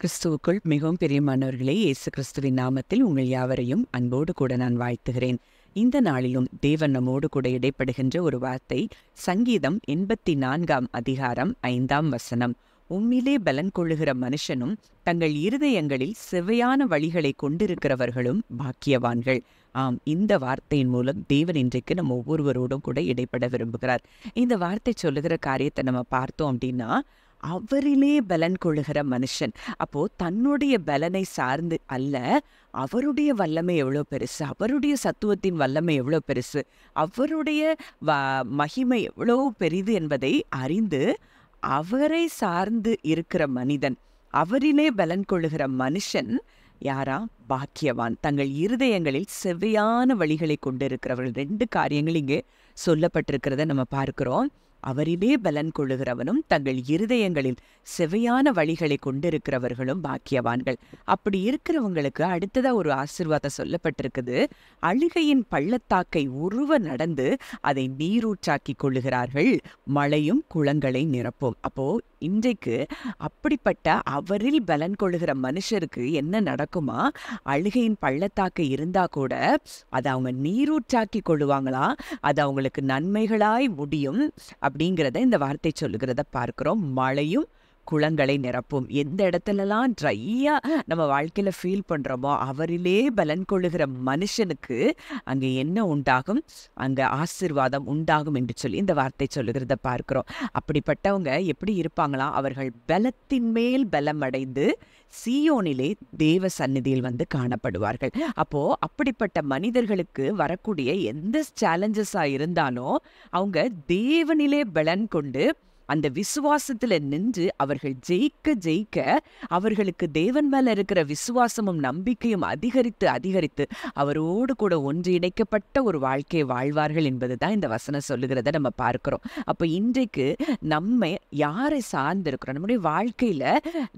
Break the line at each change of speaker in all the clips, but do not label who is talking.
கிறிஸ்துவுக்குள் மிகவும் பிரியமானவர்களே, இயேசு கிறிஸ்துவின் நாமத்தில் உங்கள் யாவரையும் அன்போடு கூட நான் வாழ்த்துகிறேன். இந்த நாளிலும் தேவன் நம்மோடு கூட இடைப்படுகின்ற ஒரு வார்த்தை, சங்கீதம் 84 அதிகாரம் 5 உம்மிலே பலன் கொள்ளுகிற மனுஷனும் தங்கள் இருதயங்களில் செவ்வையான வழிகளை கொண்டிருக்கிறவர்களும் பாக்கியவான்கள். ஆம், இந்த வார்த்தையின் மூலம் தேவன் இன்றைக்கு நம்ம ஒவ்வொருவரோடும் கூட இடைப்பட விரும்புகிறார். இந்த வார்த்தை சொல்லுகிற காரியத்தை நம்ம பார்த்தோம் அப்படின்னா, அவரிலே பலன் கொள்ளுகிற மனுஷன். அப்போ தன்னுடைய பலனை சார்ந்து அல்ல, அவருடைய வல்லமை எவ்வளோ பெருசு, அவருடைய சத்துவத்தின் வல்லமை எவ்வளோ பெருசு, அவருடைய மகிமை எவ்வளோ பெரிது என்பதை அறிந்து அவரை சார்ந்து இருக்கிற மனிதன், அவரிலே பலன் கொள்ளுகிற மனுஷன் யாரா? பாக்கியவான். தங்கள் இருதயங்களில் செவ்வையான வழிகளை கொண்டிருக்கிறவர்கள். 2 காரியங்கள் இங்கே சொல்லப்பட்டிருக்கிறத நம்ம பார்க்கிறோம். அவரிலே பலன் கொள்ளுகிறவனும் தங்கள் இருதயங்களில் செவ்வையான வழிகளை கொண்டிருக்கிறவர்களும் பாக்கியவான்கள். அப்படி இருக்கிறவங்களுக்கு அடுத்ததா ஒரு ஆசீர்வாதம் சொல்லப்பட்டிருக்குது. அழுகையின் பள்ளத்தாக்கை உருவ நடந்து அதை நீரூற்றாக்கி கொள்ளுகிறார்கள், மழையும் குளங்களை நிரப்பும். அப்போ இன்றைக்கு அப்படிப்பட்ட அவரில் பலன் கொள்ளுகிற மனுஷருக்கு என்ன நடக்குமா? அழுகையின் பள்ளத்தாக்கு இருந்தா கூட அதை அவங்க நீரூற்றாக்கி கொள்ளுவாங்களா? அது அவங்களுக்கு நன்மைகளாய் முடியும் அப்படிங்கிறத இந்த வார்த்தை சொல்லுகிறத பார்க்கிறோம். மழையும் குளங்களை நிரப்பும். எந்த இடத்துலலாம் ட்ரையா நம்ம வாழ்க்கையில ஃபீல் பண்றோமோ, அவரிலே பலன் கொள்ளுகிற மனுஷனுக்கு அங்கே என்ன உண்டாகும்? அங்க ஆசீர்வாதம் உண்டாகும் என்று சொல்லி இந்த வார்த்தை சொல்லுகிறத பார்க்கிறோம். அப்படிப்பட்டவங்க எப்படி இருப்பாங்களா? அவர்கள் பலத்தின் மேல் பலம் அடைந்து சீயோனிலே தேவ சந்நிதியில் வந்து காணப்படுவார்கள். அப்போ அப்படிப்பட்ட மனிதர்களுக்கு வரக்கூடிய எந்த சேலஞ்சஸா இருந்தாலும் அவங்க தேவனிலே பலன் கொண்டு அந்த விசுவாசத்துல நின்று அவர்கள் ஜெயிக்க அவர்களுக்கு தேவன் மேல இருக்கிற விசுவாசமும் நம்பிக்கையும் அதிகரித்து அவரோடு கூட ஒன்று இணைக்கப்பட்ட ஒரு வாழ்க்கையை வாழ்வார்கள் என்பதுதான் இந்த வசனம் சொல்லுகிறத நம்ம பார்க்கிறோம். அப்ப இன்றைக்கு நம்ம யாரை சார்ந்திருக்கிறோம்? நம்முடைய வாழ்க்கையில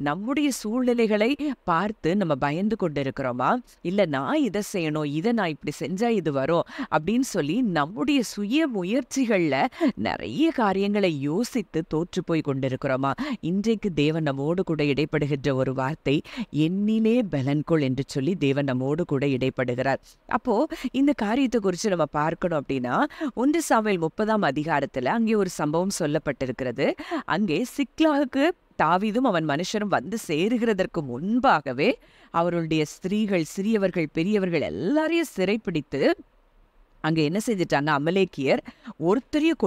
நம்முடைய சூழ்நிலைகளை பார்த்து நம்ம பயந்து கொண்டு இருக்கிறோமா? இல்ல நான் இதை செய்யணும், இதை நான் இப்படி செஞ்சா இது வரும் அப்படின்னு சொல்லி நம்முடைய சுய முயற்சிகள்ல நிறைய காரியங்களை யோசித்து தோற்று போய் கொண்டிருக்கிறோமா? இன்றைக்கு தேவன் நம்மோடு கூட இடைப்படுகின்ற ஒரு வார்த்தை, என்னிலே பலன்கொள் என்று சொல்லி தேவன் நம்மோடு கூட இடைப்படுகிறார். அப்போ இந்த காரியத்தை குறித்து நம்ம பார்க்கணும் அப்படின்னா, 1 சாமுவேல் 30 அதிகாரத்துல அங்கே ஒரு சம்பவம் சொல்லப்பட்டிருக்கிறது. அங்கே சிக்லாகுக்கு தாவீதும் அவன் மனுஷரும் வந்து சேருகிறதற்கு முன்பாகவே அவருடைய ஸ்திரீகள், சிறியவர்கள், பெரியவர்கள் எல்லாரையும் சிறைப்பிடித்து அங்க என்ன செஞ்சிட்டாங்க? அமலேக்கியர் ஒருத்தரையும்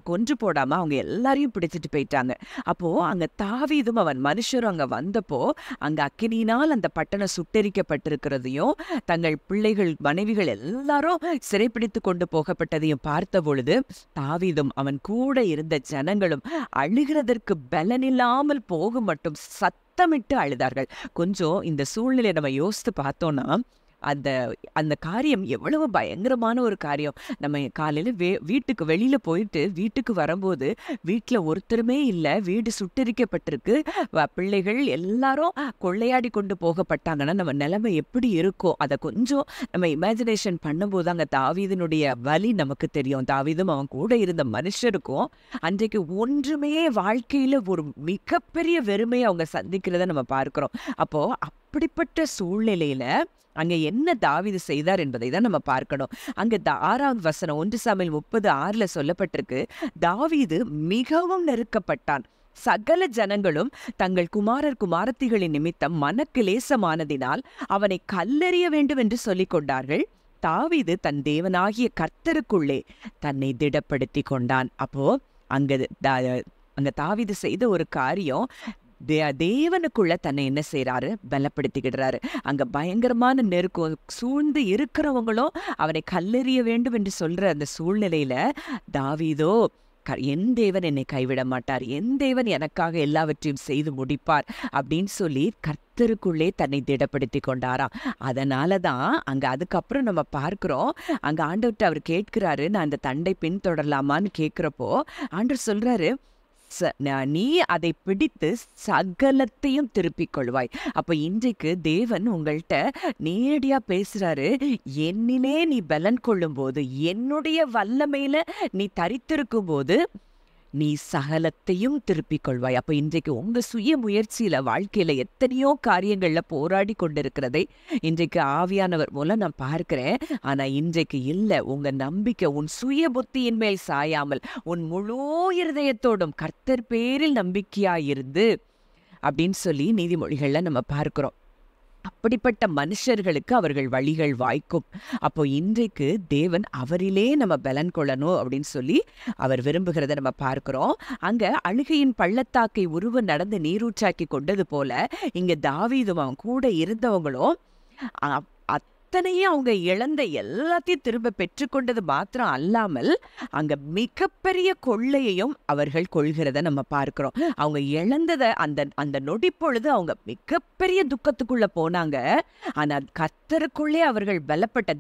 கொன்று போடாம அவங்க எல்லாரையும் பிடிச்சிட்டு போயிட்டாங்க. அப்போ அங்க தாவீதும் அவன் மனுஷரும் அங்க வந்தப்போ அங்க அக்கினியினால் அந்த பட்டணம் சுட்டெரிக்கப்பட்டிருக்கிறதையும் தங்கள் பிள்ளைகள், மனைவிகள் எல்லாரும் சிறைப்பிடித்து கொண்டு போகப்பட்டதையும் பார்த்த பொழுது தாவீதும் அவன் கூட இருந்த ஜனங்களும் அழுகிறதற்கு பலனில்லாமல் போக மட்டும் சத்தமிட்டு அழுதார்கள். கொஞ்சம் இந்த சூழ்நிலையை நம்ம யோசித்து பார்த்தோம்னா, அந்த காரியம் எவ்வளவு பயங்கரமான ஒரு காரியம். நம்ம காலையில வீட்டுக்கு வெளியில போயிட்டு வீட்டுக்கு வரும்போது வீட்டுல ஒருத்தருமே இல்லை, வீடு சுட்டெரிக்கப்பட்டிருக்கு, பிள்ளைகள் எல்லாரும் கொள்ளையாடி கொண்டு போகப்பட்டாங்கன்னா நம்ம நிலைமை எப்படி இருக்கும்? அதை கொஞ்சம் நம்ம இமேஜினேஷன் பண்ணும்போது அங்க தாவீதினுடைய வலி நமக்கு தெரியும். தாவீதும் அவன் கூட இருந்த மனுஷருக்கும் அன்றைக்கு ஒன்றுமே வாழ்க்கையில ஒரு மிகப்பெரிய வெறுமையை அவங்க சந்திக்கிறத நம்ம பார்க்கிறோம். அப்போ அப்படிப்பட்ட சூழ்நிலையில அங்க என்ன தாவீது செய்தார் என்பதை தான் நம்ம பார்க்கணும். அங்க 6வது வசனம் 1 சாமுவேல் 30:6 சொல்லப்பட்டிருக்கு, தாவீது மிகவும் நெருக்கப்பட்டான். சகல ஜனங்களும் தங்கள் குமாரர் குமாரத்திகளின் நிமித்தம் மனக்கிலேசமானதினால் அவனை கல்லெறிய வேண்டும் என்று சொல்லிக் கொண்டார்கள். தாவீது தன் தேவனாகிய கர்த்தருக்குள்ளே தன்னை திடப்படுத்தி கொண்டான். அப்போ அங்க தாவீது செய்த ஒரு காரியம், தேவனுக்குள்ள தன்னை என்ன செய்யறாரு? பலப்படுத்திக்கிடுறாரு. அங்க பயங்கரமான நெருக்கம் சூழ்ந்து இருக்கிறவங்களும் அவனை கல்லெறிய வேண்டும் என்று சொல்ற அந்த சூழ்நிலையில தாவீதோ, என் தேவன் என்னை கைவிட மாட்டார், என் தேவன் எனக்காக எல்லாவற்றையும் செய்து முடிப்பார் அப்படின்னு சொல்லி கர்த்தருக்குள்ளே தன்னை திடப்படுத்தி கொண்டாராம். அதனாலதான் அங்க அதுக்கப்புறம் நம்ம பார்க்கிறோம், அங்க ஆண்டவர்கிட்ட அவர் கேட்கிறாரு, நான் அந்த தண்டை பின்தொடரலாமான்னு கேட்கிறப்போ ஆண்டவர் சொல்றாரு, நீ அதை பிடித்து சகலத்தையும் திருப்பிக் கொள்வாய். அப்ப இன்றைக்கு தேவன் உங்கள்கிட்ட நேரடியா பேசுறாரு. என்னிலே நீ பலன் கொள்ளும் போது, என்னுடைய வல்லமையில நீ தரித்திருக்கும் போது நீ சகலத்தையும் திருப்பிக் கொள்வாய். அப்ப இன்றைக்கு உங்க சுய முயற்சியில வாழ்க்கையில எத்தனையோ காரியங்கள்ல போராடி கொண்டிருக்கிறதை இன்றைக்கு ஆவியானவர் மூலம் நான் பார்க்கிறேன். ஆனா இன்றைக்கு இல்ல, உங்க நம்பிக்கை உன் சுய புத்தியின் மேல் சாயாமல் உன் முழு இருதயத்தோடும் கர்த்தர் பேரில் நம்பிக்கையாயிருந்து அப்படின்னு சொல்லி நீதிமொழிகள்ல நம்ம பார்க்கிறோம். அப்படிப்பட்ட மனுஷர்களுக்கு அவர்கள் வழிகள் வாய்க்கும். அப்போ இன்றைக்கு தேவன் அவரிலே நம்ம பலன் கொள்ளணும் அப்படின்னு சொல்லி அவர் விரும்புகிறத நம்ம பார்க்கிறோம். அங்க அழுகையின் பள்ளத்தாக்கை உருவ நடந்து நீரூற்றாக்கி கொண்டது போல இங்க தாவீதும் அவன் கூட இருந்தவங்களும் அத்தனையும் அவங்க இழந்த எல்லாத்தையும் திரும்ப பெற்றுக்கொண்டது மாத்திரம் அல்லாமல் அங்க மிகப்பெரிய கொள்ளையையும் அவர்கள் கொள்கிறத நம்ம பார்க்கிறோம். அவங்க இழந்ததை அந்த நொடி பொழுது அவங்க மிகப்பெரிய துக்கத்துக்குள்ள போனாங்க. ஆனா கர்த்தருக்குள்ளே அவர்கள்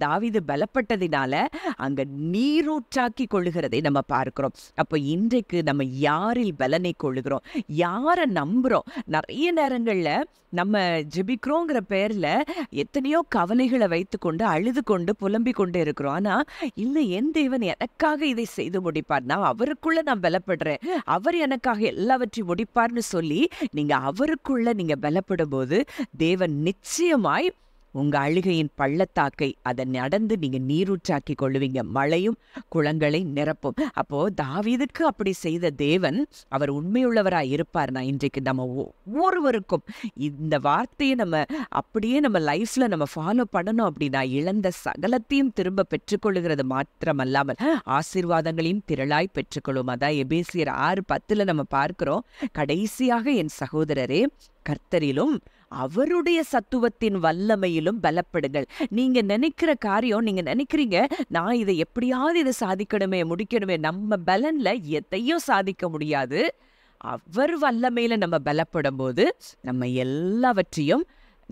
தாவீது பலப்பட்டதினால அங்க நீரூற்றாக்கி கொள்ளுகிறதை நம்ம பார்க்கிறோம். அப்ப இன்றைக்கு நம்ம யாரில் பலனை கொள்ளுகிறோம், யாரை நம்புறோம்? நிறைய நேரங்கள்ல நம்ம ஜெபிக்கிறோங்கிற பேர்ல எத்தனையோ கவலைகளை வைத்துக்கொண்டு அழுது கொண்டு புலம்பிக் கொண்டு இருக்கிறோம். ஆனா இல்லை, என் தேவன் எனக்காக இதை செய்து முடிப்பார், நான் அவருக்குள்ள நான் பலப்படுறேன், அவர் எனக்காக எல்லாவற்றையும் முடிப்பார்னு சொல்லி நீங்க அவருக்குள்ள நீங்க பலப்படும் போது தேவன் நிச்சயமாய் உங்க அழுகையின் பள்ளத்தாக்கை அதை நடந்து நீங்க நீரூற்றாக்கி கொள்ளுவீங்க. மழையும் குளங்களை நிரப்பும். அப்போ தாவீதுக்கு அப்படி செய்த தேவன் அவர் உண்மையுள்ளவராய் இருப்பார். நான் இன்றைக்கு நம்ம ஒவ்வொருவருக்கும் இந்த வார்த்தையை நம்ம அப்படியே நம்ம லைஃப்ல நம்ம ஃபாலோ பண்ணணும். அப்படின்னா இழந்த சகலத்தையும் திரும்ப பெற்றுக்கொள்ளுகிறது மாத்திரமல்லாமல் ஆசீர்வாதங்களையும் திரளாய் பெற்றுக்கொள்ளும். அதான் எபேசியர் 6:10 நம்ம பார்க்கிறோம். கடைசியாக என் சகோதரரே, கர்த்தரிலும் அவருடைய சத்துவத்தின் வல்லமையிலும் பலப்படுங்கள். நீங்க நினைக்கிற காரியம், நீங்க நினைக்கிறீங்க நான் இதை எப்படியாவது இதை சாதிக்கணுமே முடிக்கணுமே, நம்ம பலன்ல எதையும் சாதிக்க முடியாது. அவர் வல்லமையில நம்ம பலப்படும் போது நம்ம எல்லாவற்றையும்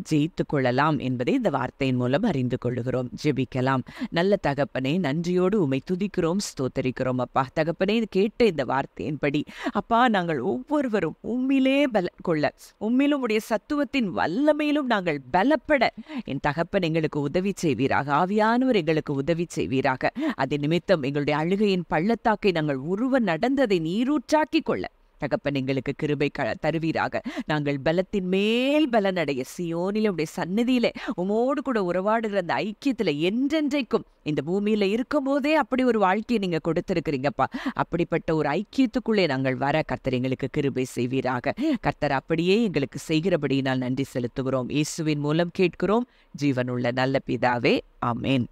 ஜெயித்து கொள்ளலாம் என்பதை இந்த வார்த்தையின் மூலம் அறிந்து கொள்ளுகிறோம். ஜெபிக்கலாம். நல்ல தகப்பனே, நன்றியோடு உம்மை துதிக்கிறோம், ஸ்தோத்தரிக்கிறோம். அப்பா தகப்பனே, கேட்ட இந்த வார்த்தையின்படி அப்பா நாங்கள் ஒவ்வொருவரும் உம்மிலே பலன் கொள்ள, உம்மிலும் உடைய சத்துவத்தின் வல்லமையிலும் நாங்கள் பலப்பட என் தகப்பன் எங்களுக்கு உதவி செய்வீராக. ஆவியானவர் எங்களுக்கு உதவி செய்வீராக. அது நிமித்தம் எங்களுடைய அழுகையின் பள்ளத்தாக்கை நாங்கள் உருவ நடந்ததை நீரூற்றாக்கி கொள்ள தகப்பன் எங்களுக்கு கிருபை தருவீராக. நாங்கள் பலத்தின் மேல் பலனடைய சீயோனிலே உடைய சந்நிதியிலே உமோடு கூட உறவாடுகிற அந்த ஐக்கியத்துல என்றென்றைக்கும் இந்த பூமியில இருக்கும் போதே அப்படி ஒரு வாழ்க்கையை நீங்க கொடுத்திருக்கிறீங்கப்பா. அப்படிப்பட்ட ஒரு ஐக்கியத்துக்குள்ளே நாங்கள் வர கர்த்தர் எங்களுக்கு கிருபை செய்வீராக. கர்த்தர் அப்படியே எங்களுக்கு செய்கிறபடியினால் நன்றி செலுத்துகிறோம். இயேசுவின் மூலம் கேட்கிறோம், ஜீவனுள்ள நல்ல பிதாவே, ஆமென்.